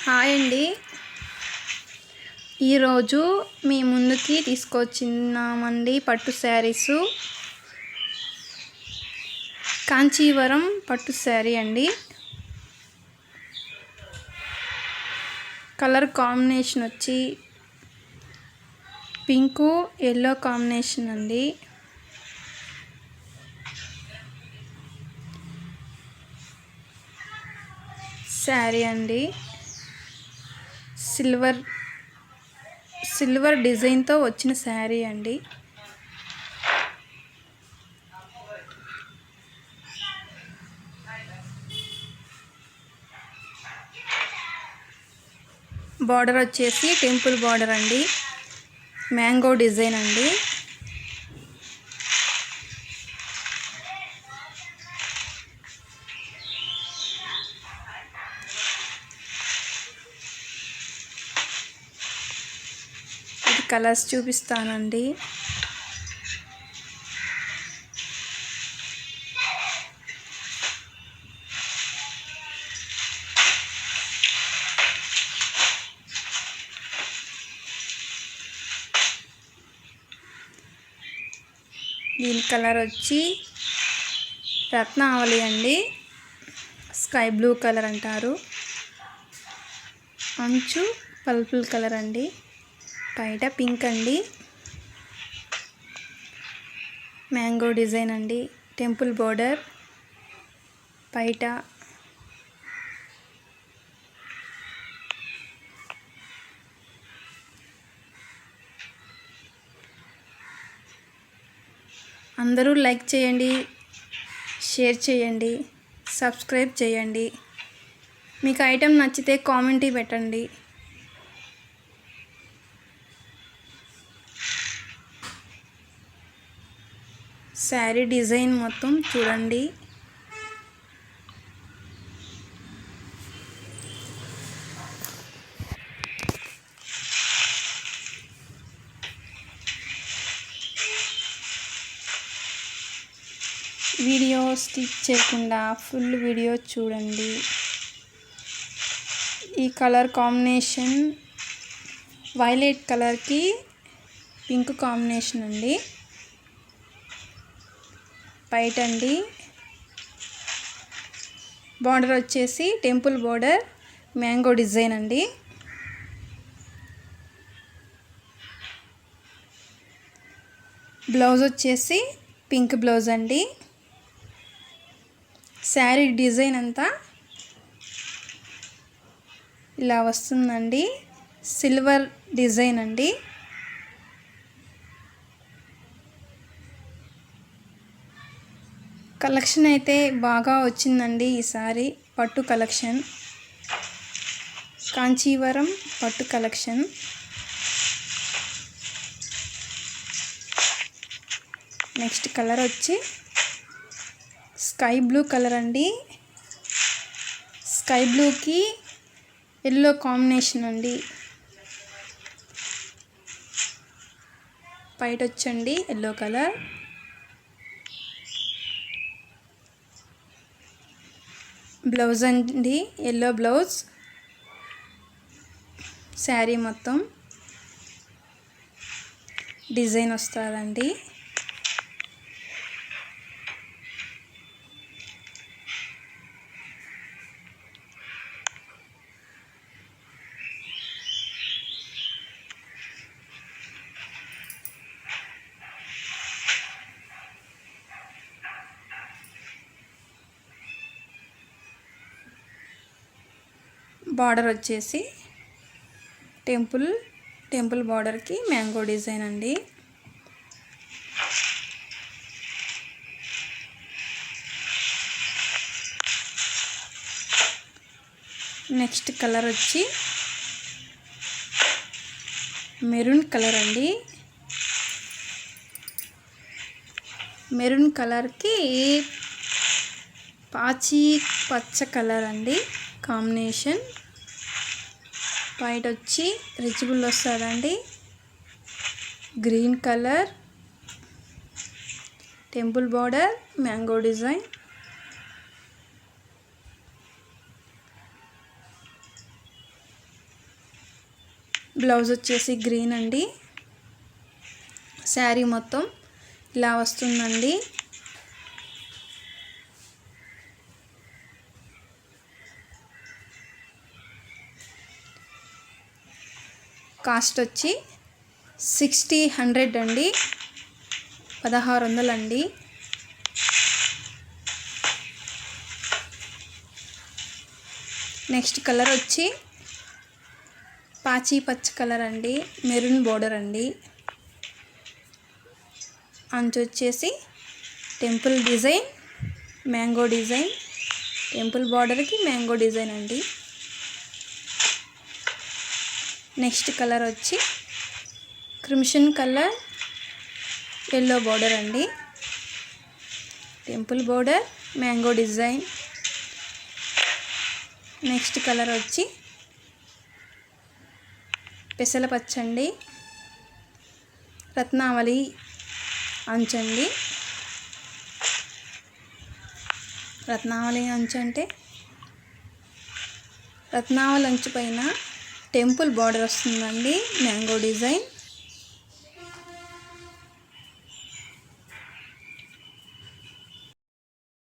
Hi అండి. ఈరోజు మీ ముందుకి తీసుకొచ్చినామండి పట్టు శారీసు. కాంచీవరం పట్టు శారీ అండి. కలర్ కాంబినేషన్ వచ్చి పింకు ఎల్లో కాంబినేషన్ అండి. శారీ అండి సిల్వర్ డిజైన్తో వచ్చిన శారీ అండి. బార్డర్ వచ్చేసి టెంపుల్ బార్డర్ అండి. మ్యాంగో డిజైన్ అండి. ఇది కలర్స్ చూపిస్తానండి. దీని కలర్ వచ్చి రత్నావళి అండి. స్కై బ్లూ కలర్ అంటారు. అంచు పర్పుల్ కలర్ అండి. బయట పింక్ అండి. మ్యాంగో డిజైన్ అండి. టెంపుల్ బోర్డర్ బయట అందరూ లైక్ చేయండి, షేర్ చేయండి, సబ్స్క్రైబ్ చేయండి. మీకు ఐటెం నచ్చితే కామెంట్ పెట్టండి. శారీ డిజైన్ మొత్తం చూడండి. వీడియో స్కిప్ చేయకుండా ఫుల్ వీడియో చూడండి. ఈ కలర్ కాంబినేషన్ వైలెట్ కలర్కి పింక్ కాంబినేషన్ అండి. వైట్ అండి. బార్డర్ వచ్చేసి టెంపుల్ బార్డర్ మ్యాంగో డిజైన్ అండి. బ్లౌజ్ వచ్చేసి పింక్ బ్లౌజ్ అండి. శారీ డిజైన్ అంతా ఇలా వస్తుందండి. సిల్వర్ డిజైన్ అండి. కలెక్షన్ అయితే బాగా వచ్చిందండి. ఈసారి పట్టు కలెక్షన్, కాంచీవరం పట్టు కలెక్షన్. నెక్స్ట్ కలర్ వచ్చి స్కై బ్లూ కలర్ అండి. స్కై బ్లూకి ఎల్లో కాంబినేషన్ అండి. వైట్ వచ్చండి ఎల్లో కలర్. బ్లౌజ్ అండి ఎల్లో బ్లౌజ్. శారీ మొత్తం డిజైన్ వస్తుందండి. బార్డర్ వచ్చేసి టెంపుల్ బార్డర్కి మ్యాంగో డిజైన్ అండి. నెక్స్ట్ కలర్ వచ్చి మెరూన్ కలర్ అండి. మెరూన్ కలర్కి పాచి పచ్చ కలర్ అండి కాంబినేషన్. వైట్ వచ్చి రిచబుల్ వస్తుందండి. Green colour temple border mango design. Blouse వచ్చేసి గ్రీన్ అండి. శారీ మొత్తం ఇలా వస్తుందండి. కాస్ట్ వచ్చి 100 అండి, 1600 అండి. నెక్స్ట్ కలర్ వచ్చి పాచి పచ్చ కలర్ అండి, మెరూన్ బోర్డర్ అండి. అంచు వచ్చేసి temple design, mango design, temple బార్డర్కి మ్యాంగో డిజైన్ అండి. నెక్స్ట్ కలర్ వచ్చి క్రిమ్షన్ కలర్, ఎల్లో బోర్డర్ అండి, temple border, mango design. Next colour వచ్చి పెసల పచ్చండి, రత్నావళి అంచండి. రత్నావళి అంచు అంటే రత్నావళి అంచు పైన టెంపుల్ బార్డర్ వస్తుందండి, మ్యాంగో డిజైన్.